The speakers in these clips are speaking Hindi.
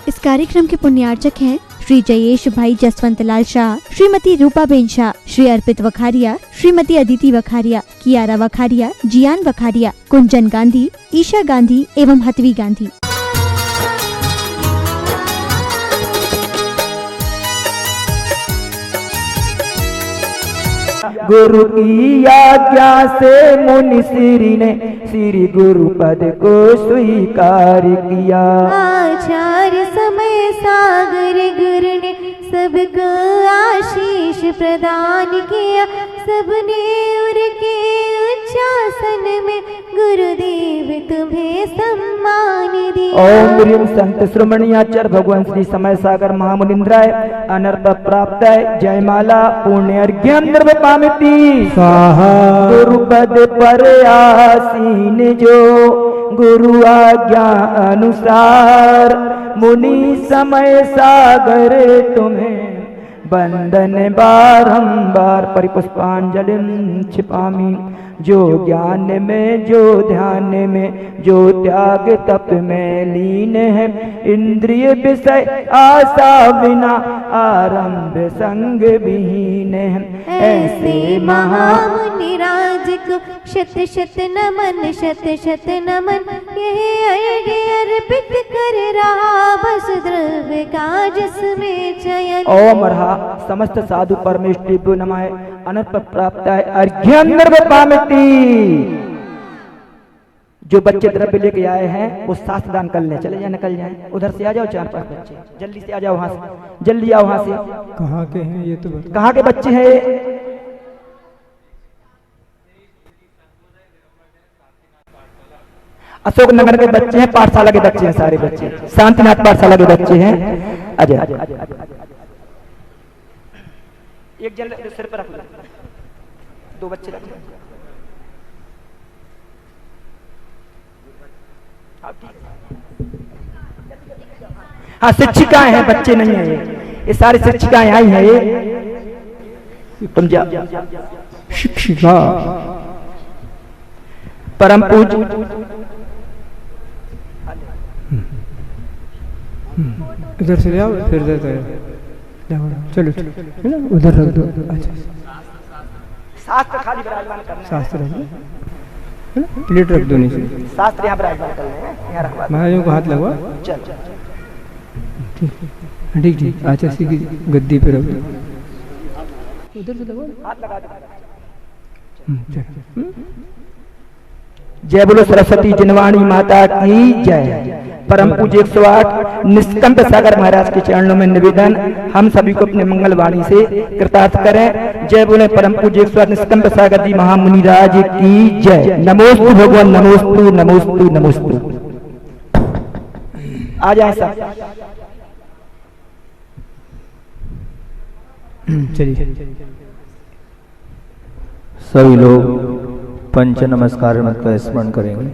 इस कार्यक्रम के पुण्यार्चक हैं श्री जयेश भाई जसवंत लाल शाह, श्रीमती रूपा बेन शाह, श्री अर्पित वखारिया, श्रीमती अदिति वखारिया, कियारा वखारिया, जियान वखारिया, कुंजन गांधी, ईशा गांधी एवं हतवी गांधी। गुरु की आज्ञा से मुनि श्री ने श्री गुरु पद को स्वीकार किया। आचार्य समय सागर गुरु ने सबको आशीष प्रदान किया। सबने उनके उच्चासन में गुरुदेव तुम्हें सम्मान दिया। ओम ह्रीं संत श्रोमणी आचार्य भगवान श्री समय सागर महामुनिंद्राय अनर्प प्राप्त जयमाला पुण्य अर्घ्यंद्र पामिति स्वाहा। गुरु पद पर आसीन जो गुरु आज्ञा अनुसार मुनि समय सागर तुम्हें बंदन बारंबार परिपुष्पांजलि छिपामी। जो ज्ञान में जो ध्यान में जो त्याग तप में लीन है इंद्रिय विषय आशा बिना आरंभ संग विहीन है। ऐसे महामुनि राज को शत शत नमन शत शत नमन। यही अर्पित कर रहा बस द्रव्य का जिसमें चयन। ओम रहा समस्त साधु परमेष्टि नमाय अनर्प प्राप्त है अर्घ्यंद्र पामिति। जो बच्चे द्रव्य लेके आए हैं वो शास्त्र दान कर ले। चले जाए निकल जाए, उधर से आ जाओ 4-5 बच्चे जल्दी से आ जाओ, वहां से जल्दी आओ। वहां से कहाँ के हैं ये तो कहाँ के बच्चे हैं? अशोक नगर के बच्चे हैं, पाठशाला के बच्चे हैं, सारे बच्चे शांतिनाथ पाठशाला के बच्चे हैं। अजय एक जन सिर पर रख लो, 2 बच्चे रख लो। हाँ शिक्षिकाएं हैं, बच्चे नहीं है। ये सारी शिक्षिकाएं आई हैं। ये तुम जा शिक्षिका परम पूज इधर से ले आओ, फिर देता है। चलो है ना, उधर रख दो। अच्छा शास्त्र खाली विराजमान करना, शास्त्र रख दो, प्लेट रख दो नीचे। शास्त्र यहाँ विराजमान करना है, यहाँ रखवा। महाराजों को हाथ लगवा। चल ठीक ठीक। अच्छा सीधी गद्दी पे रख दो, उधर से लगवा, हाथ लगा दो। जय बोलो सरस्वती जिनवाणी माता की जय। परम पूज्य 108 निष्कंठ सागर महाराज के चरणों में निवेदन, हम सभी को अपने मंगलवाणी से कृतार्थ करें। जय बोले परम पूज्य 108 निष्कंठ सागर जी महामुनि राज की जय। नमोस्तु भगवान, नमोस्तु नमोस्तु नमोस्तु। आ जाए सब, चलिए सभी लोग पंच नमस्कार मत का स्मरण करेंगे।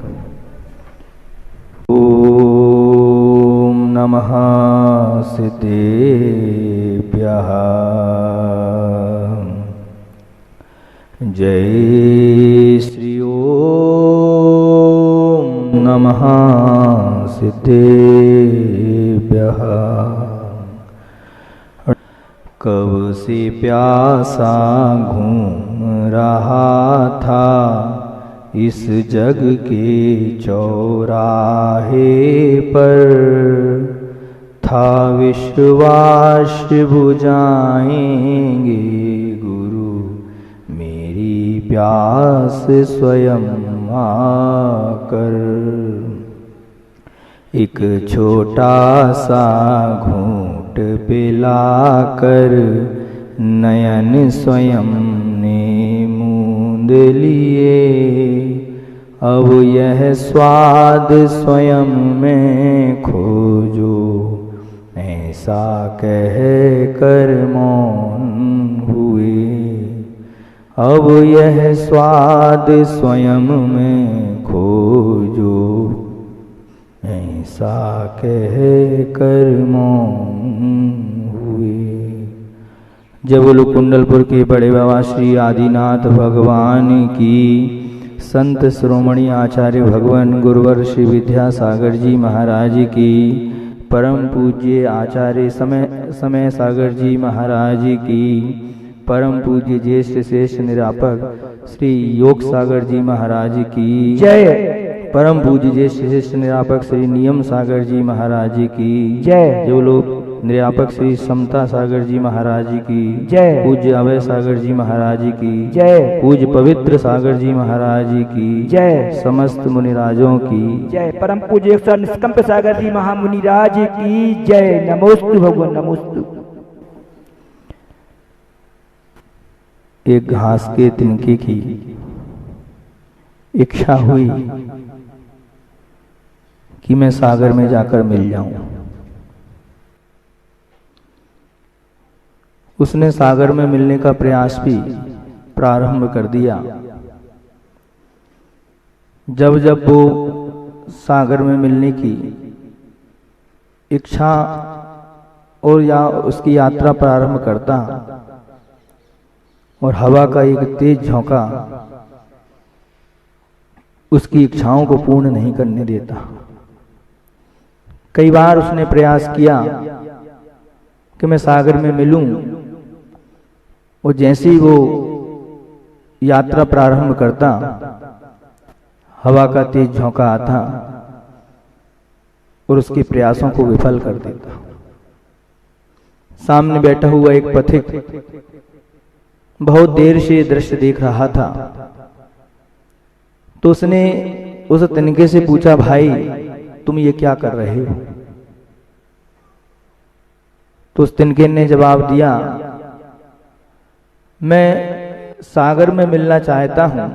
ओम नमः सिद्धेभ्यः। जय श्री ओम नमः सिद्धेभ्यः। कब से प्यासा घूम रहा था इस जग के चौराहे पर, था विश्वास बुझाएंगे गुरु मेरी प्यास स्वयं आकर। एक छोटा सा घूंट पिलाकर नयन स्वयं ने मूंद लिए। अब यह स्वाद स्वयं में खोजो, ऐसा कह कर मौन हुए। अब यह स्वाद स्वयं में खोजो, ऐसा कह कर मौन हुए। जब बोलो कुंडलपुर के बड़े बाबा श्री आदिनाथ भगवान की, संत श्रोमणी आचार्य भगवान गुरुवर श्री विद्यासागर जी महाराज की, परम पूज्य आचार्य समय सागर जी महाराज की, परम पूज्य ज्येष्ठ श्रेष्ठ निरापक श्री योग सागर जी महाराज की जय। परम पूज्य ज्येष्ठ श्रेष्ठ निरापक श्री नियम सागर जी महाराज की जय। जो लोग निरापक श्री समता सागर जी महाराज की जय। पूज्य अभय सागर जी महाराज की जय। पूज्य पवित्र सागर जी महाराज की जय। समस्त मुनिराजों की जय। परम पूज्य निष्कंप सागर जी महामुनिराज की जय। नमोस्तु भगवान नमोस्तु। एक घास के तिनके की इच्छा हुई कि मैं सागर में जाकर मिल जाऊं। उसने सागर में मिलने का प्रयास भी प्रारंभ कर दिया। जब जब वो सागर में मिलने की इच्छा और या उसकी यात्रा प्रारंभ करता और हवा का एक तेज झोंका उसकी इच्छाओं को पूर्ण नहीं करने देता। कई बार उसने प्रयास किया कि मैं सागर में मिलूं, और जैसे ही वो यात्रा प्रारंभ करता हवा का तेज झोंका आता और उसके प्रयासों को विफल कर देता। सामने बैठा हुआ एक पथिक बहुत देर से दृश्य देख रहा था, तो उसने उस तिनके से पूछा, भाई तुम ये क्या कर रहे हो? तो उस तिनके ने जवाब दिया, मैं सागर में मिलना चाहता हूं,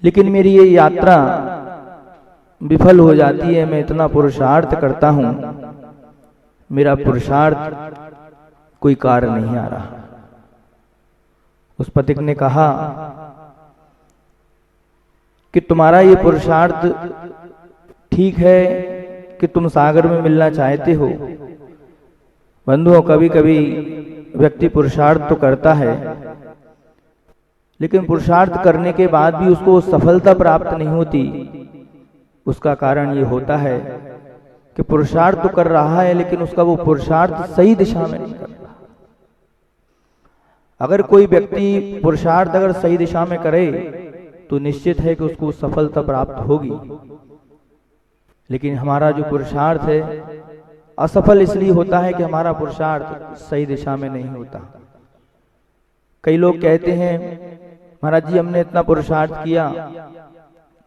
लेकिन मेरी ये यात्रा विफल हो जाती है। मैं इतना पुरुषार्थ करता हूं, मेरा पुरुषार्थ कोई कार्य नहीं आ रहा। उस पथिक ने कहा कि तुम्हारा ये पुरुषार्थ ठीक है कि तुम सागर में मिलना चाहते हो। बंधुओं, कभी कभी व्यक्ति पुरुषार्थ तो करता है, लेकिन पुरुषार्थ करने के बाद भी उसको सफलता प्राप्त नहीं होती। उसका कारण ये होता है कि पुरुषार्थ तो कर रहा है, लेकिन उसका वो पुरुषार्थ सही दिशा में नहीं कर रहा। अगर कोई व्यक्ति पुरुषार्थ अगर सही दिशा में करे तो निश्चित है कि उसको सफलता प्राप्त होगी। लेकिन हमारा जो पुरुषार्थ है असफल इसलिए होता है कि हमारा पुरुषार्थ सही दिशा में नहीं होता। कई लोग कहते हैं, महाराज जी हमने इतना पुरुषार्थ किया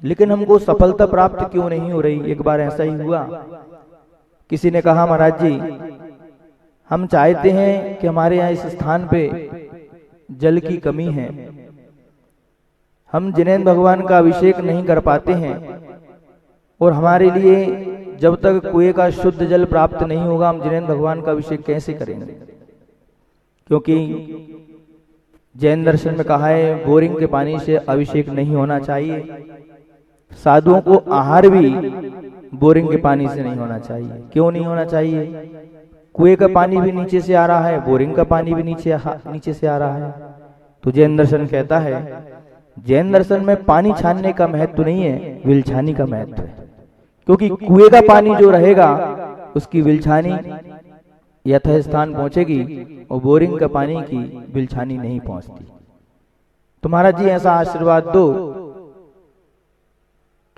लेकिन हमको सफलता प्राप्त क्यों नहीं हो रही। एक बार ऐसा ही हुआ, किसी ने कहा, महाराज जी हम चाहते हैं कि हमारे यहाँ इस स्थान पे जल की कमी है, हम जिनेंद्र भगवान का अभिषेक नहीं कर पाते हैं, और हमारे लिए जब तक कुएं का शुद्ध जल प्राप्त नहीं होगा हम जिनेंद्र भगवान का अभिषेक कैसे करेंगे। क्योंकि जैन दर्शन में कहा है बोरिंग के पानी से अभिषेक नहीं होना चाहिए। साधुओं को आहार भी बोरिंग के पानी से नहीं होना चाहिए। क्यों नहीं होना चाहिए? कुएं का पानी भी नीचे से आ रहा है, बोरिंग का पानी भी नीचे से आ रहा है। तो जैन दर्शन कहता है, जैन दर्शन में पानी छानने का महत्व नहीं है, विलछानी का महत्व है। क्योंकि कुएं का पानी जो रहेगा उसकी विलछानी यथा स्थान पहुंचेगी और बोरिंग का पानी की विलछानी नहीं पहुंचती। तो महाराज जी ऐसा आशीर्वाद दो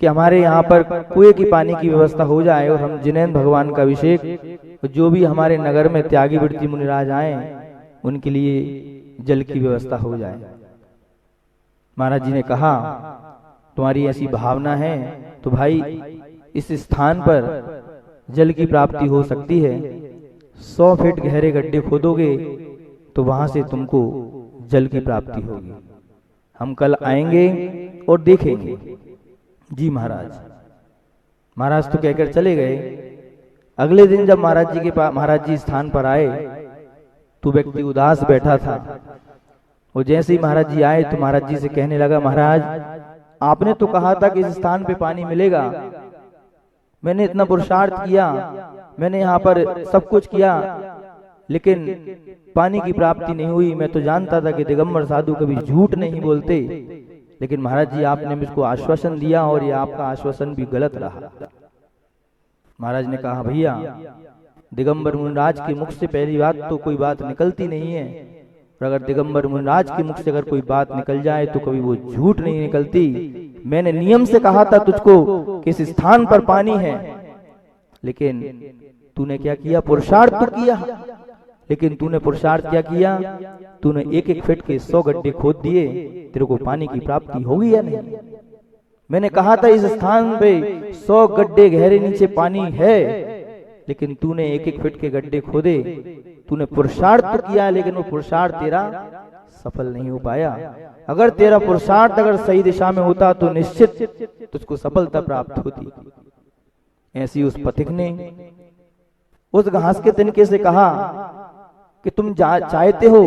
कि हमारे यहाँ पर कुएं की पानी की व्यवस्था हो जाए और हम जिनेंद्र भगवान का अभिषेक, जो भी हमारे नगर में त्यागी वृत्ति मुनिराज आए उनके लिए जल की व्यवस्था हो जाए। महाराज जी ने कहा, तुम्हारी ऐसी भावना है तो भाई इस स्थान पर जल की प्राप्ति हो सकती है। 100 फीट गहरे गड्ढे खोदोगे तो वहां से तुमको जल की प्राप्ति होगी। हम कल आएंगे और देखेंगे। जी महाराज। महाराज तो कहकर चले गए। अगले दिन जब महाराज जी के पास महाराज जी स्थान पर आए तो व्यक्ति उदास बैठा था। और जैसे ही महाराज जी आए तो महाराज जी से कहने लगा, महाराज आपने तो कहा था कि इस स्थान पे पानी मिलेगा, मैंने इतना पुरुषार्थ किया, मैंने यहाँ पर सब कुछ किया, लेकिन पानी की प्राप्ति नहीं हुई। मैं तो जानता था कि दिगंबर साधु कभी झूठ नहीं बोलते, लेकिन महाराज जी आपने मुझको आश्वासन दिया और ये आपका आश्वासन भी गलत रहा। महाराज ने कहा भैया, दिगंबर मुनिराज के मुख से पहली बात तो कोई बात निकलती नहीं है, और अगर दिगंबर मुनिराज के मुख से अगर कोई बात निकल जाए तो कभी वो झूठ नहीं निकलती। मैंने नियम से कहा था तुझको कि इस स्थान पर पानी है, लेकिन तूने क्या किया? पुरुषार्थ तो किया, लेकिन तूने पुरुषार्थ क्या किया? तूने एक एक फीट के 100 गड्ढे खोद दिए। तेरे को पानी की प्राप्ति होगी या नहीं? मैंने कहा था इस स्थान पे 100 गड्ढे गहरे नीचे पानी है, लेकिन तूने एक एक फीट के गड्ढे खोदे। तूने पुरुषार्थ तो किया, लेकिन वो पुरुषार्थ तेरा सफल नहीं हो पाया। अगर तेरा पुरुषार्थ अगर सही दिशा में होता तो निश्चित तुझको सफलता प्राप्त होती। ऐसी उस पथिक ने उस घास के तिनके से कहा कि तुम चाहते हो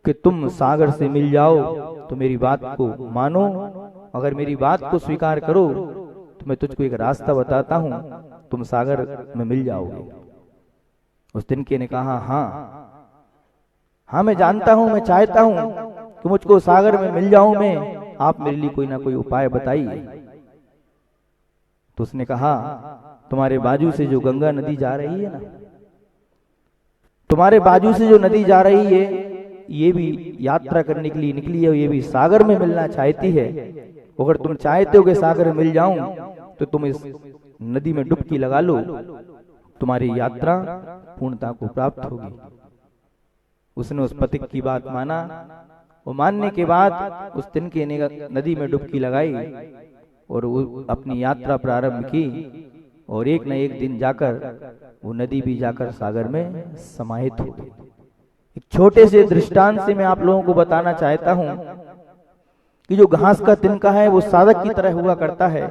कि तुम सागर से मिल जाओ तो मेरी बात को मानो, अगर मेरी बात को स्वीकार करो तो मैं तुझको एक रास्ता बताता हूं, तुम सागर में मिल जाओगे। उस तिनके ने कहा हाँ मैं जानता हूं, मैं चाहता हूं कि मुझको सागर में मिल जाऊं मैं, आप मेरे लिए कोई ना कोई उपाय बताइए। तो उसने कहा तुम्हारे बाजू से जो गंगा नदी जा रही है ना, तुम्हारे बाजू से जो नदी जा रही है, ये भी यात्रा करने के लिए निकली है, ये भी सागर में मिलना चाहती है। अगर तुम चाहते हो कि सागर में मिल जाऊं तो तुम इस नदी में डुबकी लगा लो, तुम्हारी यात्रा पूर्णता को प्राप्त होगी। उसने उस पथिक की बात माना, वो मानने के बाद उस तिनके ने नदी में डुबकी लगाई और वो अपनी यात्रा प्रारंभ की, और एक न एक दिन जाकर वो नदी भी जाकर सागर में समाहित हो गई। एक छोटे से दृष्टांत से मैं आप लोगों को बताना चाहता हूं कि जो घास का तिनका है वो साधक की तरह हुआ करता है,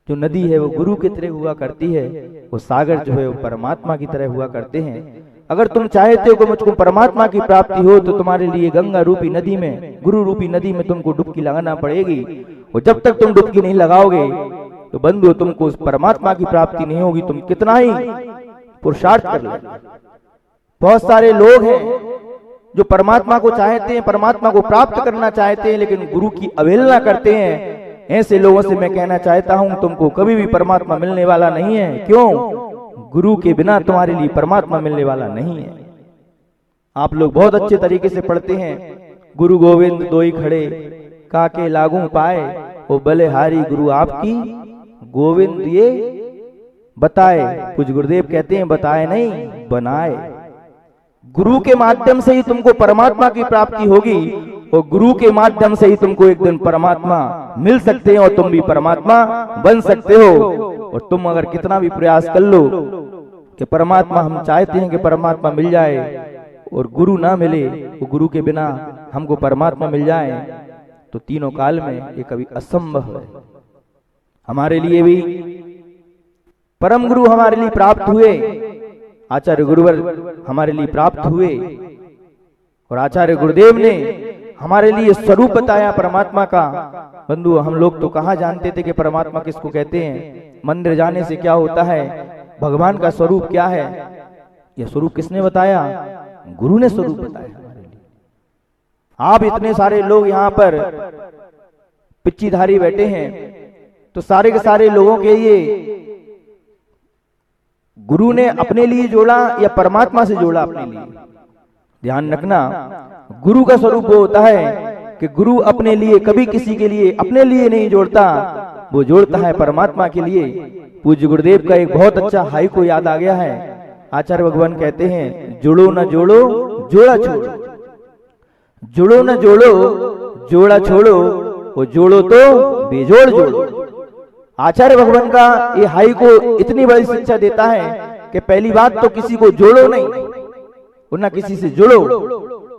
जो नदी है वो गुरु की तरह हुआ करती है, वो सागर जो है वो परमात्मा की तरह हुआ करते हैं। अगर तुम चाहते हो कि मुझको परमात्मा की प्राप्ति हो तो तुम्हारे लिए गंगा रूपी नदी में, गुरु रूपी नदी में तुमको डुबकी लगाना पड़ेगी, और जब तक तुम डुबकी नहीं लगाओगे तो बंधु तुमको उस परमात्मा की प्राप्ति नहीं होगी, तुम कितना ही पुरुषार्थ कर लो। बहुत सारे लोग हैं जो परमात्मा को चाहते हैं, परमात्मा को प्राप्त करना चाहते हैं, लेकिन गुरु की अवहेलना करते हैं। ऐसे लोगों से मैं कहना चाहता हूं तुमको कभी भी परमात्मा मिलने वाला नहीं है। क्यों? गुरु के बिना तुम्हारे लिए परमात्मा मिलने वाला नहीं है। आप लोग बहुत अच्छे तरीके से पढ़ते हैं, गुरु गोविंद दोई खड़े काके लागू पाए, वो बलिहारी गुरु आपकी गोविंद ये बताए। कुछ गुरुदेव कहते हैं बताए नहीं बनाए। गुरु के माध्यम से ही तुमको परमात्मा की प्राप्ति होगी, और गुरु के माध्यम से ही तुमको एक दिन परमात्मा मिल सकते हैं और तुम भी परमात्मा बन सकते हो। और तुम अगर कितना भी प्रयास कर लो कि परमात्मा, हम चाहते हैं कि परमात्मा मिल जाए और गुरु ना मिले, वो गुरु के बिना हमको परमात्मा मिल जाए, तो तीनों काल में ये कभी असंभव है। हमारे लिए भी परम गुरु हमारे लिए प्राप्त हुए, आचार्य गुरुवर हमारे लिए प्राप्त हुए, और आचार्य गुरुदेव ने हमारे लिए स्वरूप बताया परमात्मा का। बंधु हम लोग तो कहाँ जानते थे कि परमात्मा किसको कहते हैं। मंदिर जाने से क्या होता है, भगवान का स्वरूप क्या है, यह स्वरूप किसने बताया? गुरु ने स्वरूप बताया। आप इतने सारे लोग यहाँ पर पिच्चीधारी बैठे हैं, तो सारे के सारे लोगों के लिए गुरु ने अपने लिए जोड़ा या परमात्मा से जोड़ा अपने लिए? ध्यान रखना, गुरु का स्वरूप वो होता है कि गुरु अपने लिए कभी किसी के लिए अपने लिए नहीं जोड़ता, वो जोड़ता है परमात्मा के लिए। पूज्य गुरुदेव का एक बहुत अच्छा हाई को याद आ गया है। आचार्य भगवान कहते हैं, जुड़ो न जोड़ो जोड़ा छोड़ो, जुड़ो न जोड़ो जोड़ा छोड़ो, वो जोड़ो तो बेजोड़ जोड़ो। आचार्य भगवान का ये हाई को इतनी बड़ी शिक्षा देता है कि पहली बात तो किसी को जोड़ो नहीं, वरना किसी से जुड़ो,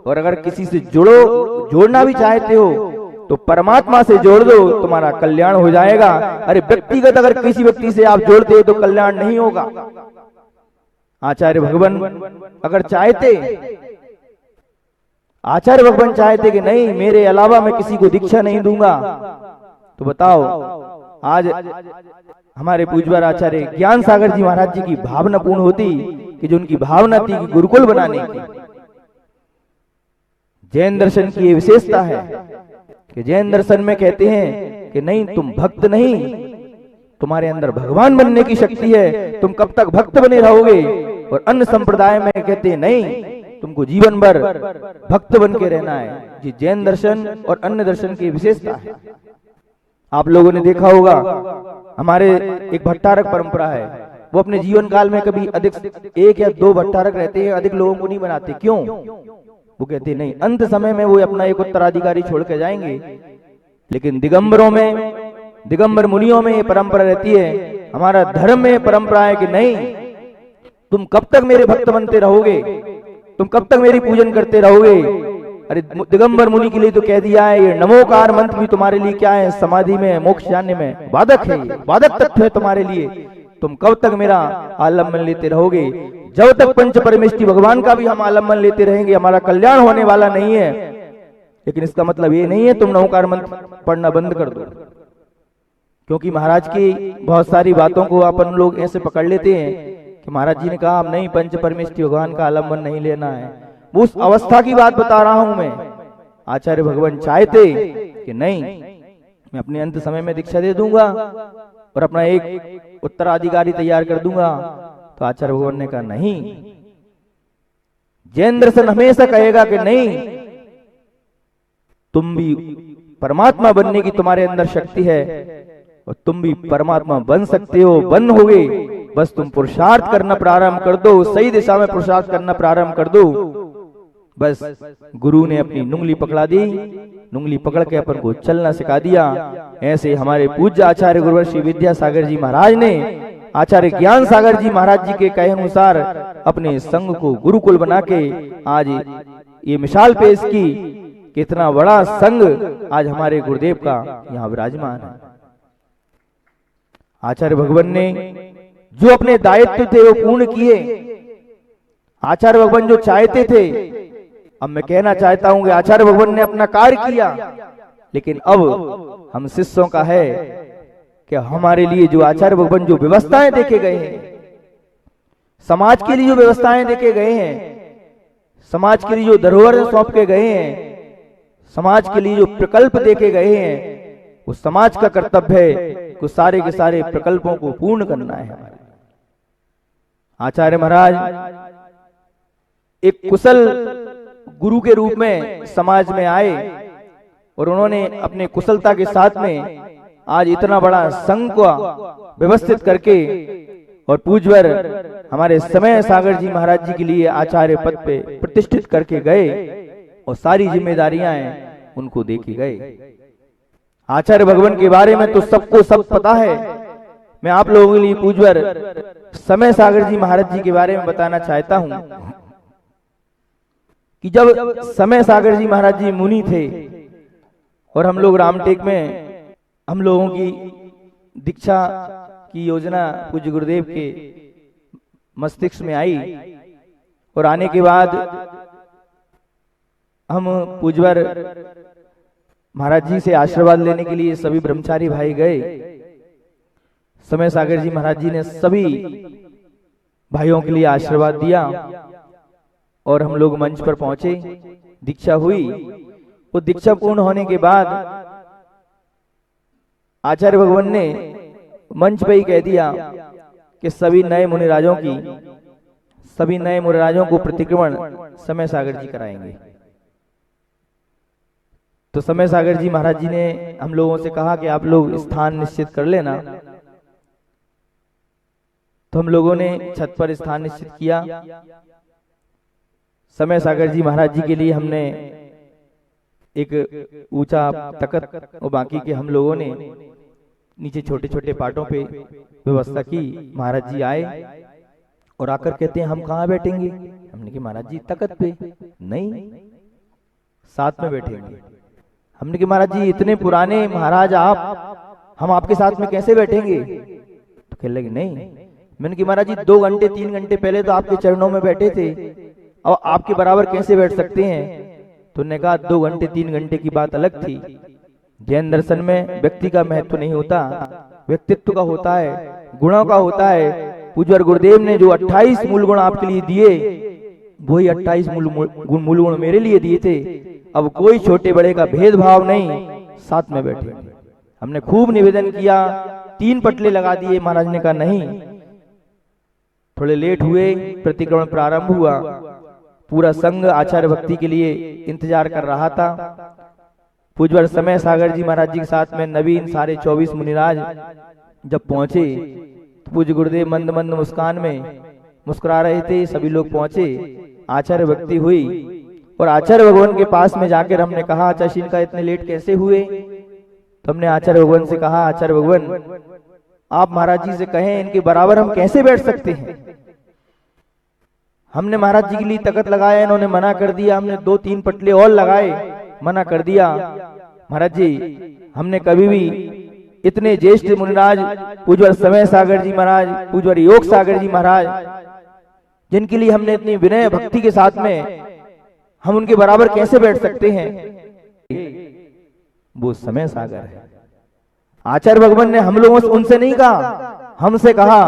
और अगर किसी से जोड़ना भी चाहते हो तो परमात्मा से जोड़ दो, तुम्हारा कल्याण हो जाएगा। अरे व्यक्तिगत अगर किसी व्यक्ति से आप जोड़ते हो तो कल्याण नहीं होगा। आचार्य भगवान अगर चाहते, आचार्य भगवान चाहते कि नहीं मेरे अलावा मैं किसी को दीक्षा नहीं दूंगा, तो बताओ आज हमारे पूज्यवर आचार्य ज्ञान सागर जी महाराज जी की भावना पूर्ण होती कि जो उनकी भावना थी कि गुरुकुल बनाने की। जैन दर्शन की ये विशेषता है कि जैन दर्शन में कहते हैं कि नहीं तुम भक्त नहीं, तुम्हारे अंदर भगवान बनने की शक्ति है, तुम कब तक भक्त बने रहोगे। और अन्य संप्रदाय में कहते हैं नहीं, तुमको जीवन भर भक्त बन के रहना है। ये जैन दर्शन और अन्य दर्शन की विशेषता है। आप लोगों ने देखा होगा, हमारे एक भट्टारक परंपरा है, वो अपने जीवन काल में कभी अधिक 1 या 2 भट्टारक रहते हैं, अधिक लोगों को नहीं बनाते। क्यों? वो कहते नहीं, अंत समय में वो अपना एक उत्तराधिकारी छोड़ के जाएंगे। लेकिन दिगंबरों में, दिगंबर मुनियों में ये परंपरा रहती है, हमारा धर्म में परंपरा है कि नहीं, तुम कब तक मेरे भक्त बनते रहोगे, तुम कब तक मेरी पूजन करते रहोगे। अरे दिगंबर मुनि के लिए तो कह दिया है, ये नमोकार मंत्र भी तुम्हारे लिए क्या है, समाधि में, मोक्ष जाने में वादक है, वादक तत्व है तुम्हारे लिए। तुम कब तक मेरा आलम्बन लेते रहोगे। जब तक पंच परमेष्टि भगवान का भी हम आलम्बन लेते रहेंगे, हमारा कल्याण होने वाला नहीं है। लेकिन इसका मतलब ये नहीं है तुम नमोकार मंत्र पढ़ना बंद कर दो, क्योंकि महाराज की बहुत सारी बातों को अपन लोग ऐसे पकड़ लेते हैं कि महाराज जी ने कहा अब नहीं, पंच परमेष्टि भगवान का आलम्बन नहीं लेना है। उस अवस्था की बात बता रहा हूं मैं। आचार्य भगवान चाहते कि नहीं, मैं अपने अंत समय में दीक्षा दे दूंगा और अपना एक उत्तराधिकारी तैयार कर दूंगा। तो आचार्य भगवान ने कहा नहीं, जैन दर्शन हमेशा कहेगा कि नहीं, तुम भी परमात्मा बनने की तुम्हारे अंदर शक्ति है और तुम भी परमात्मा बन सकते हो, बन होगे। बस तुम पुरुषार्थ करना प्रारंभ कर दो, सही दिशा में पुरुषार्थ करना प्रारंभ कर दो। बस गुरु ने अपनी नुंगली पकड़ा दी, नुंगली पकड़ के अपन को चलना सिखा दिया। ऐसे हमारे पूज्य आचार्य गुरुवर श्री विद्यासागर जी महाराज ने आचार्य ज्ञान सागर जी महाराज जी के कहे अनुसार अपने संघ को गुरुकुल बना के आज ये मिसाल पेश की, कितना बड़ा संघ आज हमारे गुरुदेव का यहाँ विराजमान है। आचार्य भगवान ने जो अपने दायित्व थे वो पूर्ण किए। आचार्य भगवान जो चाहते थे, अब मैं कहना चाहता हूं कि आचार्य भगवान ने अपना कार्य किया, लेकिन अब हम शिष्यों का है कि हमारे लिए जो आचार्य भगवान जो व्यवस्थाएं देखे गए हैं, समाज के लिए जो व्यवस्थाएं देखे गए हैं, समाज के लिए जो धरोहर सौंप के गए हैं, समाज के लिए जो प्रकल्प देखे गए हैं, वो समाज का कर्तव्य है कि सारे के सारे प्रकल्पों को पूर्ण करना है। आचार्य महाराज एक कुशल गुरु के रूप में समाज में आए और उन्होंने अपने कुशलता के साथ में आज इतना बड़ा संघ को व्यवस्थित करके और पूज्यवर हमारे समय सागर जी महाराज जी के लिए आचार्य पद पे प्रतिष्ठित करके गए और सारी जिम्मेदारियां उनको दे के गए। आचार्य भगवान के बारे में तो सबको सब पता है। मैं आप लोगों के लिए पूज्यवर समय सागर जी महाराज जी के बारे में बताना चाहता हूं कि जब समय सागर जी महाराज जी मुनि थे और हम लोग रामटेक में हम लोगों की दीक्षा की योजना पूज्य गुरुदेव के मस्तिष्क में आई और आने के बाद हम पूज्यवर महाराज जी से आशीर्वाद लेने के लिए सभी ब्रह्मचारी भाई गए। समय सागर जी महाराज जी ने सभी भाइयों के लिए आशीर्वाद दिया और हम लोग मंच पर पहुंचे, दीक्षा हुई। वो दीक्षा पूर्ण होने के बाद आचार्य भगवान ने मंच पे ही कह दिया कि सभी नए मुनिराजों को प्रतिक्रमण समय सागर जी कराएंगे। तो समय सागर जी महाराज जी ने हम लोगों से कहा कि आप लोग स्थान निश्चित कर लेना। तो हम लोगों ने छत पर स्थान निश्चित किया। समय सागर जी महाराज जी के लिए हमने एक ऊंचा तख्त और बाकी के हम लोगों ने नीचे छोटे छोटे पाटों पे व्यवस्था की। महाराज जी आए और आकर कहते हैं हम कहाँ बैठेंगे। हमने कहा महाराज जी तख्त पे। नहीं, साथ में बैठेंगे। हमने कहा महाराज जी इतने पुराने महाराज आप, हम आपके साथ में कैसे बैठेंगे। तो कहने लगे नहीं। मैंने कहा महाराज जी 2 घंटे 3 घंटे पहले तो आपके चरणों में बैठे थे, अब आपके बराबर कैसे बैठ सकते हैं। तो उन्होंने कहा 2 घंटे 3 घंटे की बात अलग थी। जैन दर्शन में व्यक्ति का महत्व नहीं होता, व्यक्तित्व का होता है, गुणों का होता है। पूज्य गुरुदेव ने जो 28 मूल गुण आपके लिए दिए, वही 28 मूल गुण मेरे लिए दिए थे। अब कोई छोटे बड़े का भेदभाव नहीं, साथ में बैठे। हमने खूब निवेदन किया, 3 पटले लगा दिए। महाराज ने कहा नहीं। थोड़े लेट हुए, प्रतिक्रमण प्रारंभ हुआ। पूरा संघ आचार्य भक्ति के लिए इंतजार कर रहा था। पूज्यवर समय सागर जी महाराज जी के साथ में नवीन सारे 24 मुनिराज जब पहुंचे तो पूज्य गुरुदेव मंद मंद मुस्कान में मुस्कुरा रहे थे। सभी लोग पहुंचे, आचार्य भक्ति हुई और आचार्य भगवान के पास में जाकर हमने कहा आचार्य श्री का इतने लेट कैसे हुए? तो हमने आचार्य भगवान से कहा आचार्य भगवान आप महाराज जी से कहें इनके बराबर हम कैसे बैठ सकते हैं। हमने महाराज जी के लिए तकत लगाया, इन्होंने मना कर दिया। हमने 2-3 पटले और लगाए, मना कर दिया। महाराज जी हमने कभी भी इतने ज्येष्ठ मुनिराज पूज्यवर समय सागर जी महाराज, पूज्यवर योग सागर जी महाराज, जिनके लिए हमने इतनी विनय भक्ति के साथ में हम उनके बराबर कैसे बैठ सकते हैं? वो समय सागर है। आचार्य भगवान ने हम लोगों से उनसे नहीं कहा, हमसे कहा।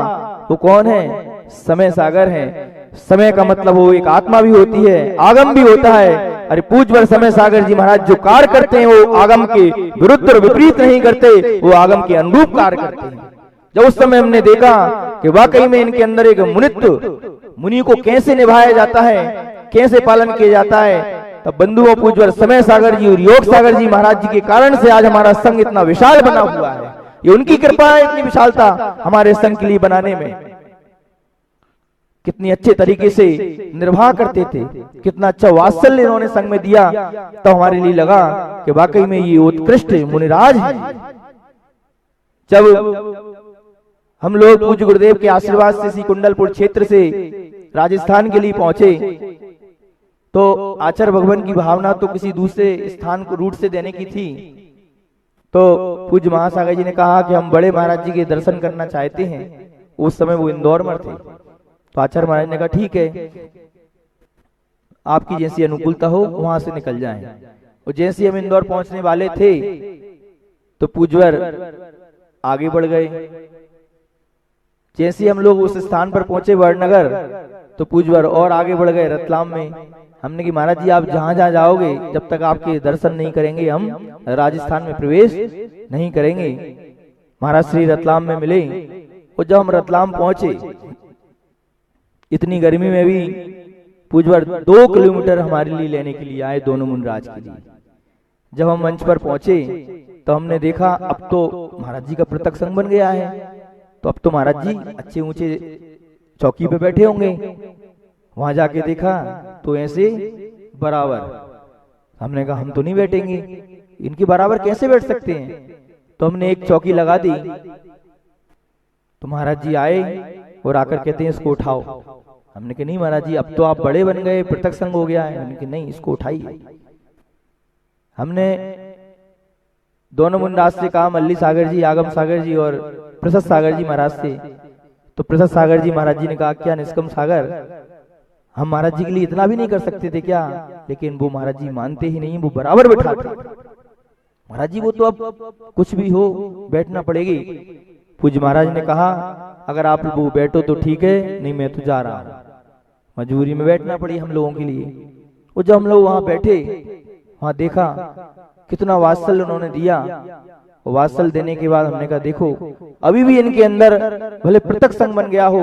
वो कौन है? समय सागर है। समय का मतलब वो एक आत्मा भी होती है, आगम भी होता है। अरे पूज्यवर समय सागर जी महाराज जो कार्य करते हैं वो आगम के विरुद्ध और विपरीत नहीं करते, वो आगम के अनुरूप कार्य करते हैं। जब उस समय हमने देखा कि वाकई में इनके अंदर एक मुनित्व, मुनि को कैसे निभाया जाता है, कैसे पालन किया जाता है, तब बंधुओं पूज्यवर समय सागर जी और योग सागर जी महाराज जी के कारण से आज हमारा संघ इतना विशाल बना हुआ है। ये उनकी कृपा है, इतनी विशालता हमारे संघ के लिए बनाने में। कितनी अच्छे तरीके से निर्वाह करते थे, कितना अच्छा वात्सल्य इन्होंने संघ में दिया। तो हमारे लिए लगा कि वाकई में ये उत्कृष्ट मुनिराज है। जब हम लोग पूज्य गुरुदेव के आशीर्वाद से कुंडलपुर क्षेत्र से राजस्थान के लिए पहुंचे तो आचार्य भगवान की भावना तो किसी दूसरे स्थान को रूट से देने की थी। तो पूज्य महासागर जी ने कहा कि हम बड़े महाराज जी के दर्शन करना चाहते हैं। उस समय वो इंदौर में थे। तो आचार्य महाराज ने कहा ठीक है, आपकी जैसी अनुकूलता हो वहां से निकल जाएं। और जैसे हम इंदौर पहुंचने वाले थे तो पूज्यवर आगे बढ़ गए। जैसे हम लोग उस स्थान पर पहुंचे वड़नगर तो पूज्यवर और आगे बढ़ गए रतलाम में। हमने कि महाराज जी आप जहां जहां जाओगे जब तक आपके दर्शन नहीं करेंगे हम राजस्थान में प्रवेश नहीं करेंगे। महाराज श्री रतलाम में मिले और जब हम रतलाम पहुंचे इतनी गर्मी में भी पूज्यवर 2 किलोमीटर हमारे लिए लेने के लिए आए, दोनों मुनिराज के लिए। जब हम मंच पर पहुंचे तो हमने देखा अब तो महाराज जी का पृथक संघ बन गया है। तो अब तो महाराज जी अच्छे ऊंचे चौकी पे बैठे होंगे। वहां जाके देखा तो ऐसे बराबर। हमने कहा हम तो नहीं बैठेंगे, इनके बराबर कैसे बैठ सकते हैं। तो हमने एक चौकी लगा दी। तो महाराज जी आए और आकर कहते हैं इसको उठाओ। हमने कहा नहीं महाराज जी अब तो आप बड़े बन गए, पृथक संघ हो गया है। हमने कहा नहीं इसको उठाइए। हमने दोनों मुनिराज से कहा, मल्ली सागर जी, आगम सागर जी और प्रसाद सागर जी महाराज से। तो प्रसाद सागर जी महाराज जी ने कहा क्या निष्कम सागर, हम महाराज जी के लिए इतना भी नहीं कर सकते थे क्या? लेकिन वो महाराज जी मानते ही नहीं, वो बराबर बैठाते। महाराज जी वो तो अब कुछ भी हो बैठना पड़ेगी। पूज्य महाराज ने कहा अगर आप वो बैठो तो ठीक है, नहीं मैं तो जा रहा हूं। मजबूरी में बैठना पड़ी हम लोगों के लिए। और जब हम लोग वहां बैठे, वहां देखा कितना वात्सल्य उन्होंने दिया। वात्सल्य देने के बाद हमने कहा देखो अभी भी इनके अंदर भले पृथक संघ बन गया हो,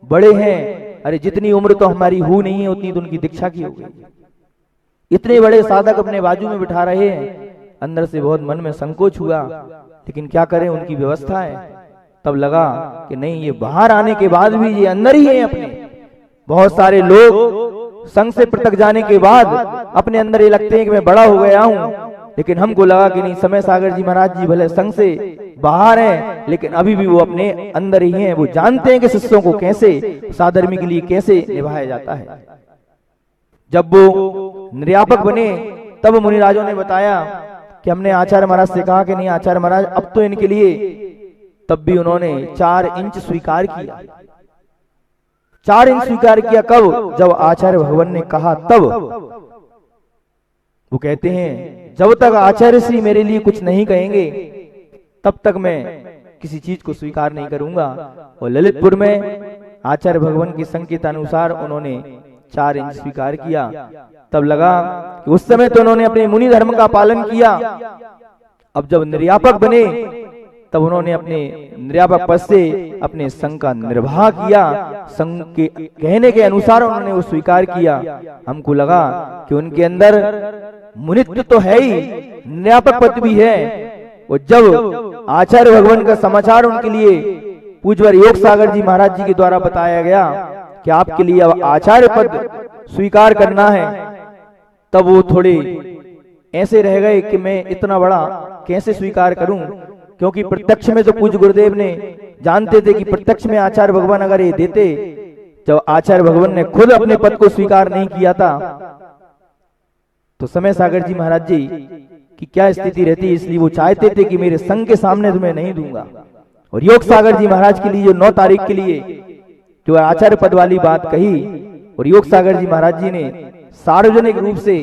बड़े हैं, अरे जितनी उम्र तो हमारी हो नहीं है उतनी तो उनकी दीक्षा की हो गई। इतने बड़े साधक अपने बाजू में बिठा रहे हैं। अंदर से बहुत मन में संकोच हुआ, लेकिन क्या करें उनकी व्यवस्था है। तब लगा कि नहीं ये बाहर आने के बाद भी ये अंदर ही है अपने। बहुत सारे लोग संघ से पृथक जाने के बाद अपने अंदर ये लगते हैं कि मैं बड़ा हो गया हूं, लेकिन हमको लगा कि नहीं समय सागर जी महाराज जी भले संघ से बाहर हैं लेकिन अभी भी वो अपने अंदर ही हैं। वो जानते हैं कि शिष्यों को कैसे साधर्मी के लिए कैसे निभाया जाता है। जब वो निर्यापक बने तब मुनिराजों ने बताया कि हमने आचार्य महाराज से कहा कि नहीं आचार्य महाराज अब तो इनके लिए, तब भी उन्होंने 4 इंच स्वीकार किया। 4 इंच स्वीकार किया कब? जब आचार्य भगवान ने कहा तब। वो कहते हैं जब तक आचार्य श्री मेरे लिए कुछ नहीं कहेंगे तब तक मैं किसी चीज को स्वीकार नहीं करूंगा। और ललितपुर में आचार्य भगवान के संकेतानुसार उन्होंने 4 इंच स्वीकार किया। तब लगा कि उस समय तो उन्होंने अपने मुनि धर्म का पालन किया। अब जब निर्यापक बने तब उन्होंने अपने निर्यापक पद से अपने संघ का निर्वाह किया। संघ के कहने के अनुसार उन्होंने वो स्वीकार किया। हमको लगा कि उनके अंदर मुनित्व तो है ही, निर्यापक पद भी है। और जब आचार्य भगवान का समाचार उनके लिए पूज्यवर योग सागर जी महाराज जी के द्वारा बताया गया कि आपके लिए अब आचार्य पद स्वीकार करना है, तब वो थोड़े ऐसे रह गए कि मैं इतना बड़ा कैसे स्वीकार करूं, क्योंकि प्रत्यक्ष में तो पूज्य गुरुदेव ने जानते थे कि प्रत्यक्ष में आचार्य भगवान अगर ये देते, जब आचार्य भगवान ने खुद अपने पद को स्वीकार नहीं किया था तो समय सागर जी महाराज जी की क्या स्थिति रहती। इसलिए वो चाहते थे कि मेरे संघ के सामने तुम्हें नहीं दूंगा। और योग सागर जी महाराज के लिए जो 9 तारीख के लिए जो आचार्य पद वाली बात कही, और योग सागर जी महाराज जी ने सार्वजनिक रूप से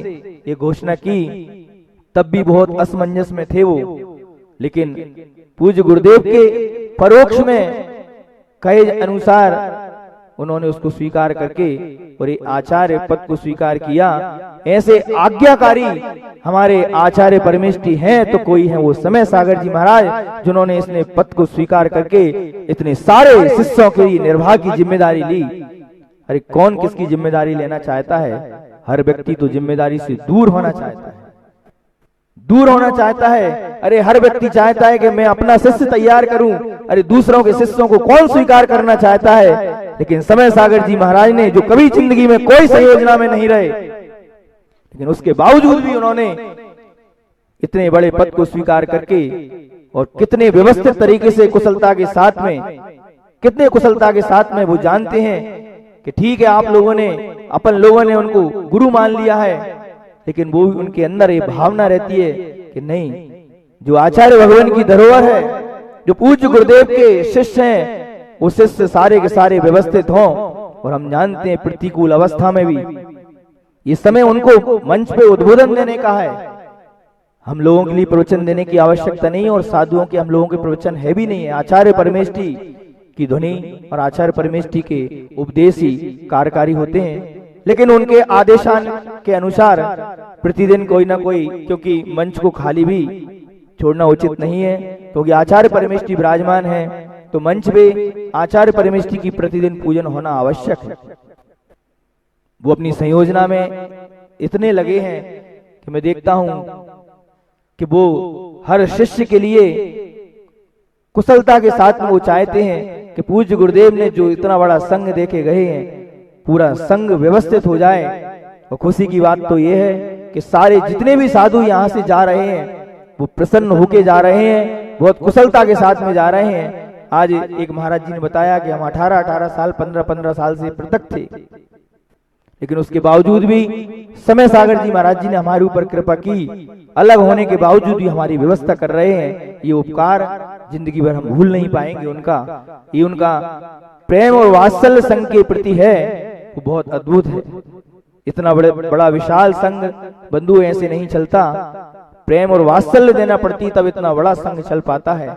ये घोषणा की, तब भी बहुत असमंजस में थे वो। लेकिन पूज्य गुरुदेव के परोक्ष में कहे अनुसार उन्होंने उसको स्वीकार करके और ये आचार्य पद को स्वीकार किया। ऐसे आज्ञाकारी हमारे आचार्य परमेष्ठी हैं तो कोई है वो समय सागर जी महाराज, जिन्होंने इसने पद को स्वीकार करके इतने सारे शिष्यों के निर्वाह की जिम्मेदारी ली। अरे कौन किसकी जिम्मेदारी लेना चाहता है? हर व्यक्ति तो जिम्मेदारी से दूर होना चाहता है, दूर होना चाहता है। अरे हर व्यक्ति चाहता है कि मैं अपना शिष्य तैयार करूं। अरे दूसरों के शिष्यों को कौन स्वीकार करना चाहता है? लेकिन समय सागर जी महाराज ने, जो कभी जिंदगी में कोई संयोजना में नहीं रहे, लेकिन उसके बावजूद भी उन्होंने इतने बड़े पद को स्वीकार करके और कितने व्यवस्थित तरीके से कुशलता के साथ में, कितने कुशलता के साथ में वो जानते हैं कि ठीक है आप लोगों ने, अपन लोगों ने उनको गुरु मान लिया है, लेकिन वो उनके अंदर ये भावना रहती है कि नहीं, जो आचार्य भगवान की धरोहर है, जो पूज्य गुरुदेव के शिष्य हैं, वो शिष्य सारे के सारे व्यवस्थित हों। और हम जानते हैं प्रतिकूल अवस्था में भी इस समय उनको मंच पे उद्बोधन देने का है। हम लोगों के लिए प्रवचन देने की आवश्यकता नहीं, और साधुओं के हम लोगों के प्रवचन है भी नहीं है। आचार्य परमेष्ठी की ध्वनि और आचार्य परमेष्ठी के उपदेश ही कार्यकारी होते हैं। लेकिन उनके आदेशान के अनुसार प्रतिदिन कोई ना कोई, क्योंकि मंच को खाली भी छोड़ना उचित नहीं है, क्योंकि आचार्य परमेष्ठी विराजमान है, तो मंच पे आचार्य परमेष्ठी की प्रतिदिन पूजन होना आवश्यक है। वो अपनी संयोजना में इतने लगे हैं कि मैं देखता हूं कि वो हर शिष्य के लिए कुशलता के साथ में वो चाहते हैं कि पूज्य गुरुदेव ने जो इतना बड़ा संघ देके गए हैं, पूरा संघ व्यवस्थित हो जाए। और खुशी की बात तो ये है कि सारे जितने भी साधु यहाँ से जा रहे हैं वो प्रसन्न होके जा रहे हैं, बहुत कुशलता के साथ में जा रहे हैं। आज एक महाराज जी ने बताया कि हम 18-18 साल 15-15 साल से पृथक थे, लेकिन उसके बावजूद भी समय सागर जी महाराज जी ने हमारे ऊपर कृपा की। अलग होने के बावजूद भी हमारी व्यवस्था कर रहे हैं। ये उपकार जिंदगी भर हम भूल नहीं पाएंगे उनका। ये उनका प्रेम और वात्सल्य संघ के प्रति है, वो बहुत अद्भुत है। इतना बड़ा विशाल संघ बंधु ऐसे नहीं चलता, प्रेम और वात्सल्य देना पड़ती तब इतना बड़ा संघ चल पाता है।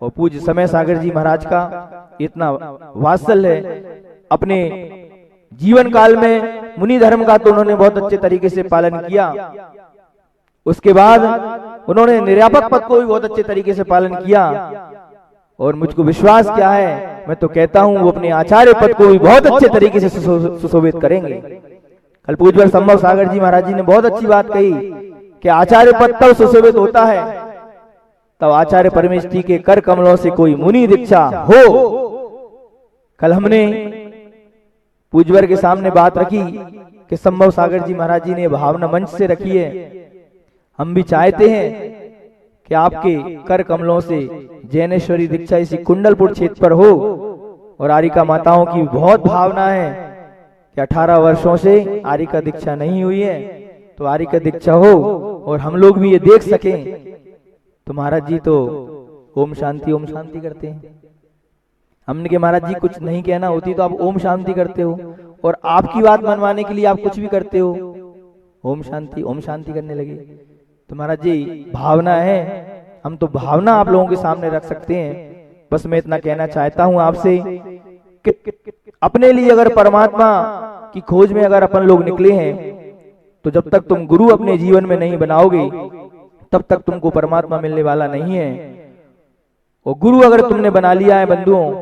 और पूज्य समय सागर जी महाराज का इतना वात्सल्य है। अपने जीवन काल में मुनि धर्म का तो उन्होंने बहुत अच्छे तरीके से पालन किया, उसके बाद उन्होंने निर्यापक पद को भी बहुत अच्छे तरीके से पालन किया। और मुझको विश्वास क्या है, मैं तो कहता हूं वो अपने आचार्य पद को भी बहुत अच्छे तरीके से सुशोभित करेंगे। कल पूज्य संभव सागर जी महाराज जी ने बहुत अच्छी बात कही कि आचार्य पद तब सुशोभित होता है तब आचार्य परमेष्ठी के कर कमलों से कोई मुनि दीक्षा हो। कल हमने पूज्यवर के सामने बात रखी कि संभव सागर जी महाराज जी ने भावना मंच से रखी है। हम भी चाहते हैं कि आपके कर कमलों से जैनेश्वरी दीक्षा इसी कुंडलपुर क्षेत्र पर हो। और आरिका माताओं की बहुत भावना है कि 18 वर्षों से आरिका दीक्षा नहीं हुई है, तो आरिका दीक्षा हो और हम लोग भी ये देख सकें। तो महाराज जी तो ओम शांति करते हैं। हमने के महाराज जी कुछ नहीं कहना होती तो आप ओम शांति करते हो, और आपकी बात मनवाने के लिए आप कुछ भी करते हो, ओम शांति करने लगे। तो महाराज जी भावना है, हम तो भावना आप लोगों के सामने रख सकते हैं। बस मैं इतना कहना चाहता हूं आपसे कि अपने लिए अगर परमात्मा की खोज में अगर अपन लोग निकले हैं, तो जब तक तुम गुरु अपने जीवन में नहीं बनाओगे तब तक तुमको परमात्मा मिलने वाला नहीं है। और गुरु अगर तुमने बना लिया है बंधुओं,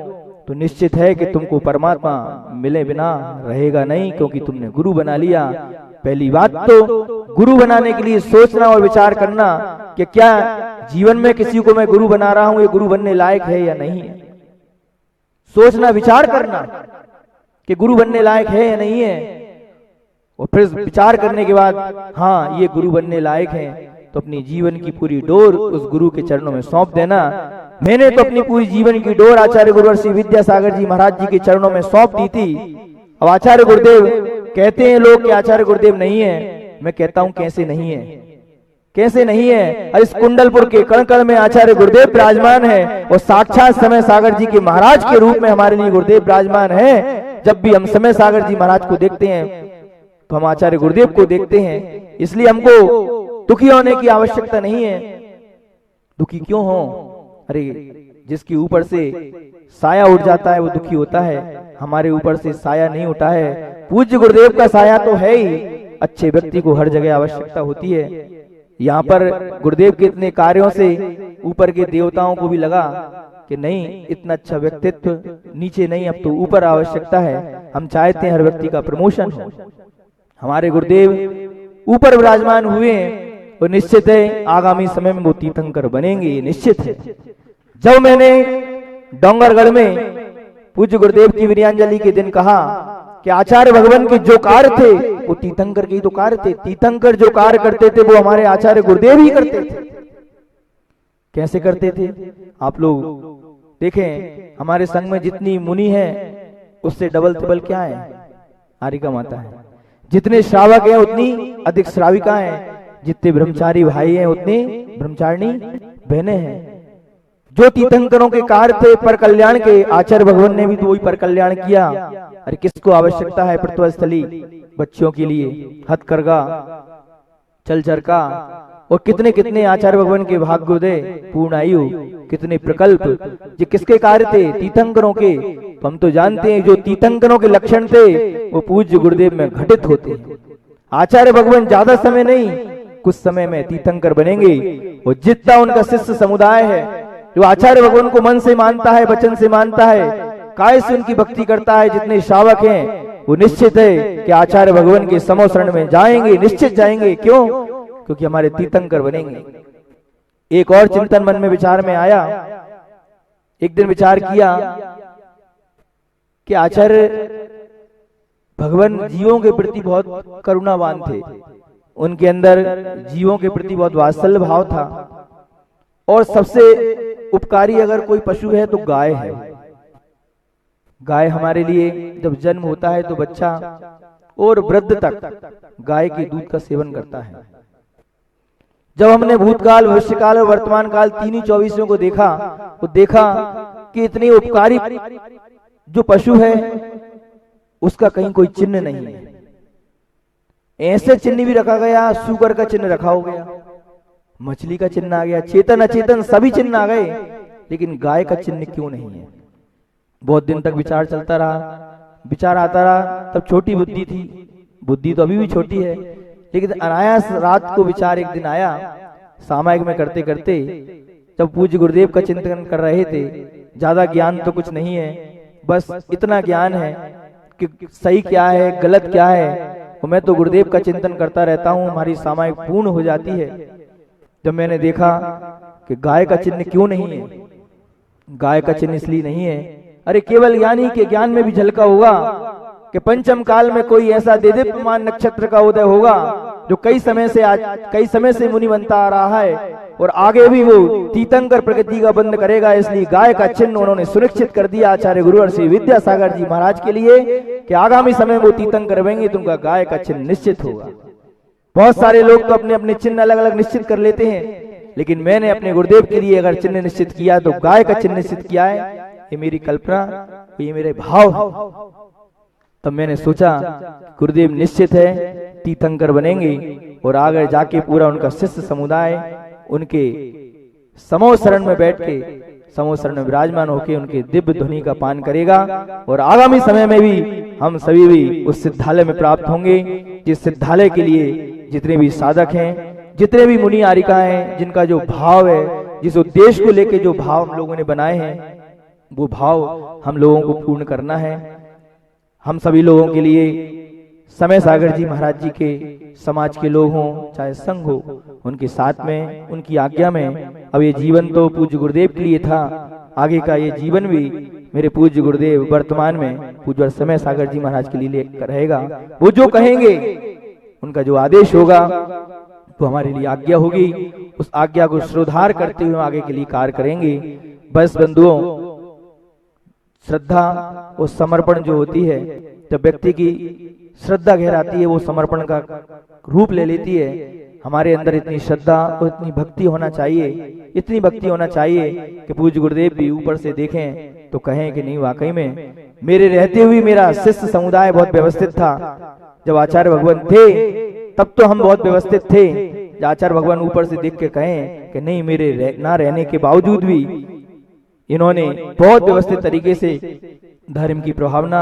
तो निश्चित है कि तुमको परमात्मा मिले बिना रहेगा नहीं, क्योंकि तुमने गुरु बना लिया। पहली बात तो गुरु बनाने के लिए सोचना और विचार करना कि क्या जीवन में किसी को मैं गुरु बना रहा हूं, ये गुरु बनने लायक है या नहीं है। सोचना विचार करना कि गुरु बनने लायक है या नहीं है, और फिर विचार करने के बाद हाँ ये गुरु बनने लायक है, तो अपनी जीवन की पूरी डोर उस गुरु के चरणों में सौंप देना। मैंने तो अपनी पूरी जीवन की डोर आचार्य गुरुवर श्री विद्यासागर जी महाराज जी के चरणों में सौंप दी थी। अब आचार्य गुरुदेव कहते हैं लोग कि आचार्य गुरुदेव नहीं है, मैं कहता हूं कैसे नहीं है, कैसे नहीं है। इस कुंडलपुर के कण कण में आचार्य गुरुदेव विराजमान है, और साक्षात समय सागर जी के महाराज के रूप में हमारे लिए गुरुदेव विराजमान है। जब भी हम समय सागर जी महाराज को देखते हैं तो हम आचार्य गुरुदेव को देखते हैं, इसलिए हमको दुखी होने की आवश्यकता नहीं है। दुखी क्यों हो? अरे जिसके ऊपर से साया उठ जाता है वो दुखी होता है, हमारे ऊपर से साया नहीं उठा है। पूज्य गुरुदेव का साया तो है ही, अच्छे व्यक्ति को हर जगह आवश्यकता होती है। यहाँ पर गुरुदेव के इतने कार्यों से ऊपर के देवताओं को भी लगा कि नहीं, इतना अच्छा व्यक्तित्व नीचे नहीं, अब तो ऊपर आवश्यकता है। हम चाहते हैं हर व्यक्ति का प्रमोशन हो। हमारे गुरुदेव ऊपर विराजमान हुए हैं, और निश्चित है आगामी समय में वो तीर्थंकर बनेंगे, ये निश्चित है। जब मैंने डोंगरगढ़ में पूज्य गुरुदेव की वीर्यांजलि के दिन कहा कि आचार्य भगवान के जो कार्य थे वो तीर्थंकर के ही तो कार्य थे, तीर्थंकर जो कार्य करते थे वो हमारे आचार्य गुरुदेव ही करते थे। कैसे करते थे आप लोग देखें, हमारे संघ में जितनी मुनि है उससे डबल ट्रिपल क्या है, आरिका माता है। जितने श्रावक हैं उतनी अधिक श्राविका हैं, जितने ब्रह्मचारी भाई हैं उतने ब्रह्मचारिणी बहनें हैं। जो तीर्थंकरों के कार्य थे पर कल्याण के, आचार्य भगवान ने भी तो वही पर कल्याण किया। अरे किसको आवश्यकता है प्रत्वस्थली बच्चों के लिए, हथकरघा, चलचरका, और कितने कितने आचार्य भगवान के भाग्योदय, पूर्ण आयु, कितने प्रकल्प, ये किसके कार्य थे? तीर्थंकरों के। तो हम तो जानते हैं जो तीर्थंकरों के लक्षण थे वो पूज्य गुरुदेव में घटित होते हैं। आचार्य भगवान ज्यादा समय नहीं, कुछ समय में तीर्थंकर बनेंगे। और जितना उनका शिष्य समुदाय है जो आचार्य भगवान को मन से मानता है, वचन से मानता है, काय से उनकी भक्ति करता है, जितने श्रावक हैं वो निश्चित है कि आचार्य भगवान के समो शरण में जाएंगे, निश्चित जाएंगे। क्यों? क्योंकि हमारे तीर्थंकर बनेंगे। एक और चिंतन मन में विचार में आया, एक दिन विचार किया कि आचार्य भगवान जीवों के प्रति बहुत करुणावान थे, उनके अंदर जीवों के प्रति बहुत वात्सल्य भाव था। और सबसे उपकारी अगर कोई पशु है तो गाय है। गाय हमारे लिए जब जन्म होता है तो बच्चा और वृद्ध तक गाय के दूध का सेवन करता है। जब हमने भूतकाल, भविष्यकाल और वर्तमान काल तीनों 24 को देखा तो देखा कि इतनी उपकारी जो पशु है उसका कहीं कोई चिन्ह नहीं है। ऐसे चिन्ह भी रखा गया, सुगर का चिन्ह रखा हो गया, मछली का चिन्ह आ गया, चेतन अचेतन सभी चिन्ह आ गए, लेकिन गाय का चिन्ह क्यों नहीं है? बहुत दिन तक विचार चलता रहा, विचार आता रहा। तब छोटी बुद्धि थी, बुद्धि तो अभी भी छोटी है, लेकिन अनायास रात को विचार एक दिन आया। सामायिक में करते करते जब पूज्य गुरुदेव का चिंतन कर रहे थे, ज्यादा ज्ञान तो कुछ नहीं है, बस इतना ज्ञान है कि सही क्या है गलत क्या है, और मैं तो गुरुदेव का चिंतन करता रहता हूँ, हमारी सामायिक पूर्ण हो जाती है। जब मैंने देखा कि गाय का चिन्ह क्यों नहीं है, गाय का चिन्ह इसलिए नहीं है, अरे केवल ज्ञानी के ज्ञान में भी झलका होगा कि पंचम काल में कोई ऐसा देदीप्यमान नक्षत्र का उदय होगा जो कई समय से मुनि बनता आ रहा है, और आगे भी वो तीर्थंकर प्रकृति का बंद करेगा। इसलिए गाय का चिन्ह उन्होंने सुनिश्चित कर दिया आचार्य गुरुवर श्री विद्यासागर जी महाराज के लिए कि आगामी समय में वो तीर्थंकर बनेंगे तो उनका गाय का चिन्ह निश्चित होगा। बहुत सारे लोग तो अपने अपने चिन्ह अलग अलग निश्चित कर लेते हैं, लेकिन मैंने अपने गुरुदेव के लिए अगर चिन्ह निश्चित किया तो गाय का चिन्ह निश्चित किया है। ये मेरी कल्पना, ये मेरे भाव है। तब मैंने सोचा गुरुदेव निश्चित है तीर्थंकर बनेंगे, और आगे जाके पूरा उनका शिष्य समुदाय उनके समो शरण में बैठ के, समो शरण में विराजमान होकर उनके दिव्य ध्वनि का पान करेगा। और आगामी समय में भी हम सभी भी उस सिद्धालय में प्राप्त होंगे, जिस सिद्धालय के लिए जितने भी साधक हैं जितने भी मुनि आरिकाएं जिनका जो भाव है, जिस उद्देश्य को लेकर जो भाव हम लोगों ने बनाए हैं, वो भाव हम लोगों को पूर्ण करना है। हम सभी लोगों के लिए समय सागर जी महाराज जी के समाज के लोग हों चाहे संघ हो, उनके साथ में उनकी आज्ञा में अब ये जीवन तो पूज्य गुरुदेव के लिए था, आगे का ये जीवन भी मेरे पूज्य गुरुदेव वर्तमान में पूज्य समय सागर जी महाराज के लिए रहेगा। वो जो कहेंगे, उनका जो आदेश होगा वो हमारे लिए आज्ञा होगी। उस आज्ञा को श्रोधार करते हुए आगे के लिए कार्य करेंगे। बस बंधुओं, श्रद्धा और समर्पण जो होती है, जब व्यक्ति की श्रद्धा गहराती है वो समर्पण का रूप ले लेती है। हमारे अंदर इतनी श्रद्धा और इतनी भक्ति होना चाहिए, इतनी भक्ति होना चाहिए कि पूज्य गुरुदेव भी ऊपर से देखें तो कहें कि नहीं, वाकई में मेरे रहते हुए मेरा शिष्य समुदाय बहुत व्यवस्थित था। जब आचार्य भगवान थे तब तो हम बहुत व्यवस्थित थे। जब आचार्य भगवान ऊपर से देख के कहें कि नहीं, मेरे ना रहने के बावजूद भी इन्होंने बहुत व्यवस्थित तरीके से धर्म की प्रभावना,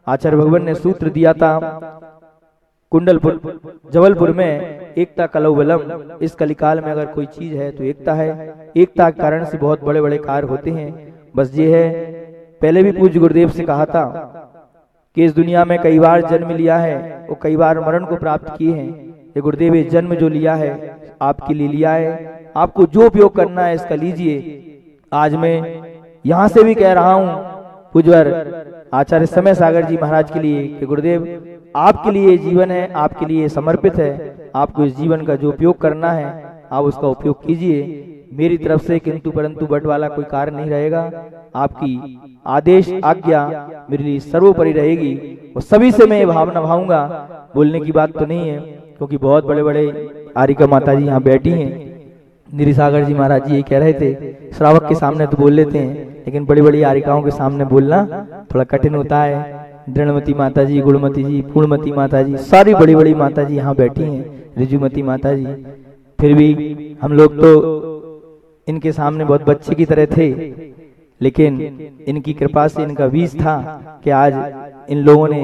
आचार्य भगवान ने सूत्र दिया था कुंडलपुर जबलपुर में, एकता कलौ बलम। इस कलिकाल में अगर कोई चीज है तो एकता है। एकता के कारण से बहुत बड़े बड़े कार्य होते हैं। बस ये है, पहले भी पूज्य गुरुदेव से कहा था कि इस दुनिया में कई बार जन्म लिया है और कई बार मरण को प्राप्त किए हैं। ये गुरुदेव, ये जन्म जो लिया है आपके लिए लिया है, आपको जो उपयोग करना है इसका लीजिए। आज मैं यहां से भी कह रहा हूं पूज्यवर आचार्य समय सागर जी महाराज के लिए कि गुरुदेव, आपके लिए जीवन है, आपके लिए समर्पित है। आपको इस जीवन का जो उपयोग करना है आप उसका उपयोग कीजिए। मेरी तरफ से किंतु परंतु बट वाला कोई कार्य नहीं रहेगा। आपकी आदेश आज्ञा मेरे लिए सर्वोपरि रहेगी और सभी से मैं ये भावना भाऊंगा। बोलने की बात तो नहीं है, क्योंकि बहुत बड़े बड़े आरिका माता जी यहाँ बैठी हैं। निरिसागर जी महाराज जी ये कह रहे थे, श्रावक के सामने तो बोल लेते हैं, लेकिन बड़ी बड़ी आरिकाओं के सामने बोलना थोड़ा कठिन होता है। दृढ़मती माता जी, गुणमती जी, पूर्णमती माता जी, सारी बड़ी बड़ी माता जी यहाँ बैठी हैं, रिजुमती माता जी। फिर भी हम लोग तो इनके सामने बहुत बच्चे की तरह थे, लेकिन इनकी कृपा से, इनका बीज था कि आज इन लोगों ने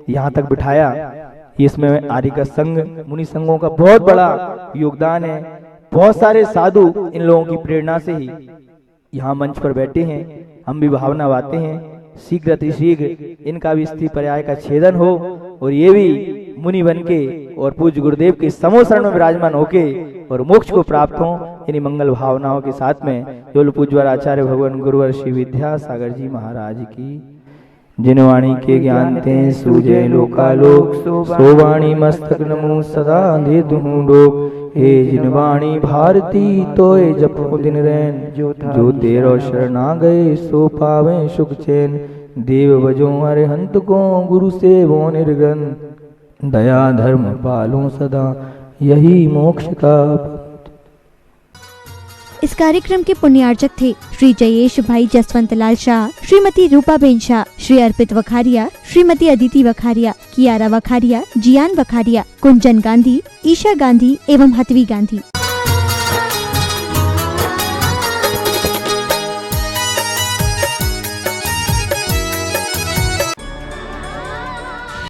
यहाँ तक बिठाया। इसमें आरिका संघ, मुनि संघों का बहुत बड़ा योगदान है। बहुत सारे साधु इन लोगों की प्रेरणा से ही यहाँ मंच पर बैठे हैं। हम भी भावना बातें हैं, शीघ्र अतिशीघ्र इनका भी स्त्री पर्याय का छेदन हो और ये भी मुनि बन के और पूज्य गुरुदेव के समोसरण में विराजमान होके और मोक्ष को प्राप्त हो। इन्हीं मंगल भावनाओं के साथ में जो पूज्यवर आचार्य भगवान गुरुवर श्री विद्यासागर जी महाराज की जिन वाणी के ज्ञान ते सूजय लोकालोक, सो वाणी मस्तक नमो सदा दे दूं। हे जिन वाणी भारती तोय जपो दिन रैन, जो तेरो शरण आ गए सो पावे सुख चैन। देव बजो अरिहंत को गुरु से वो निर्गन, दया धर्म पालो सदा यही मोक्ष का। इस कार्यक्रम के पुण्यार्चक थे श्री जयेश भाई जसवंत लाल शाह, श्रीमती रूपाबेन शाह, श्री अर्पित वखारिया, श्रीमती अदिति वखारिया, कियारा वखारिया, जियान वखारिया, कुंजन गांधी, ईशा गांधी एवं हतवी गांधी।